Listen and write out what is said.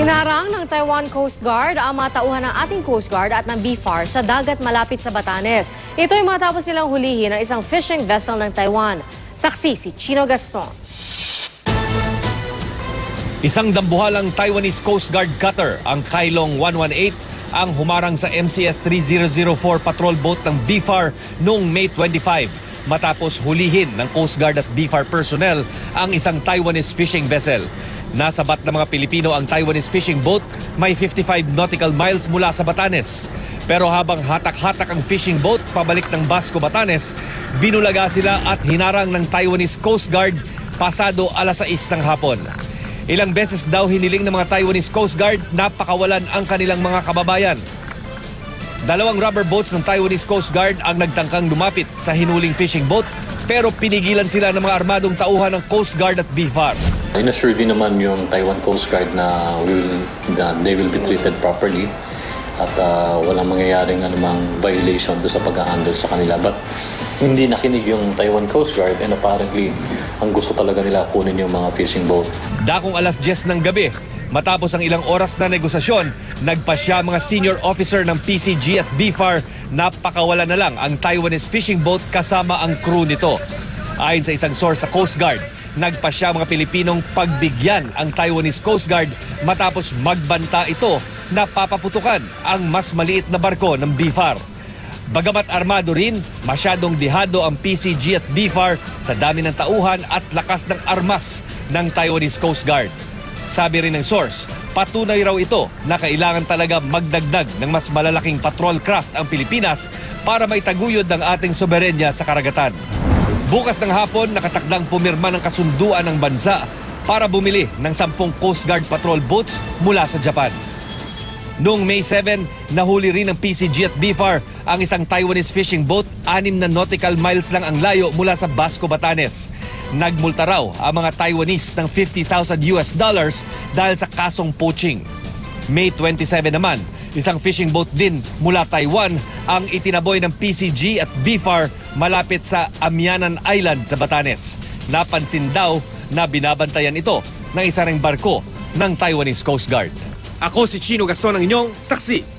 Hinarang ng Taiwan Coast Guard ang mga tauhan ng ating Coast Guard at ng BFAR sa dagat malapit sa Batanes. Ito ay matapos nilang hulihin ang isang fishing vessel ng Taiwan. Saksi si Chino Gaston. Isang dambuhalang Taiwanese Coast Guard cutter, ang Kailong 118, ang humarang sa MCS 3004 patrol boat ng BFAR noong May 25 matapos hulihin ng Coast Guard at BFAR personnel ang isang Taiwanese fishing vessel. Nasabat ng mga Pilipino ang Taiwanese fishing boat, may 55 nautical miles mula sa Batanes. Pero habang hatak-hatak ang fishing boat pabalik ng Basco, Batanes, binulaga sila at hinarang ng Taiwanese Coast Guard pasado alas 6 ng hapon. Ilang beses daw hiniling ng mga Taiwanese Coast Guard na pakawalan ang kanilang mga kababayan. Dalawang rubber boats ng Taiwanese Coast Guard ang nagtangkang lumapit sa hinuling fishing boat, pero pinigilan sila ng mga armadong tauhan ng Coast Guard at BFAR. In-assure din naman yung Taiwan Coast Guard na they will be treated properly at walang mangyayaring anumang violation do sa pag-handle sa kanila. But hindi nakinig yung Taiwan Coast Guard and apparently ang gusto talaga nila kunin yung mga fishing boat. Dakong alas 10 ng gabi, matapos ang ilang oras na negosasyon, nagpasya mga senior officer ng PCG at BFAR na pakawalan na lang ang Taiwanese fishing boat kasama ang crew nito. Ayon sa isang source sa Coast Guard, nagpasya mga Pilipinong pagbigyan ang Taiwanese Coast Guard matapos magbanta ito na papaputukan ang mas maliit na barko ng BFAR. Bagamat armado rin, masyadong dihado ang PCG at BFAR sa dami ng tauhan at lakas ng armas ng Taiwanese Coast Guard. Sabi rin ng source, patunay raw ito na kailangan talaga magdagdag ng mas malalaking patrol craft ang Pilipinas para maitaguyod ng ating soberenya sa karagatan. Bukas ng hapon, nakatakdang pumirma ng kasunduan ng bansa para bumili ng 10 Coast Guard patrol boats mula sa Japan. Noong May 7, nahuli rin ng PCG at BFAR ang isang Taiwanese fishing boat, 6 na nautical miles lang ang layo mula sa Basco, Batanes. Nagmulta raw ang mga Taiwanese ng $50,000 dahil sa kasong poaching. May 27 naman, isang fishing boat din mula Taiwan ang itinaboy ng PCG at BFAR malapit sa Amianan Island sa Batanes. Napansin daw na binabantayan ito ng isa ring barko ng Taiwanese Coast Guard. Ako si Chino Gaston, ang inyong saksi.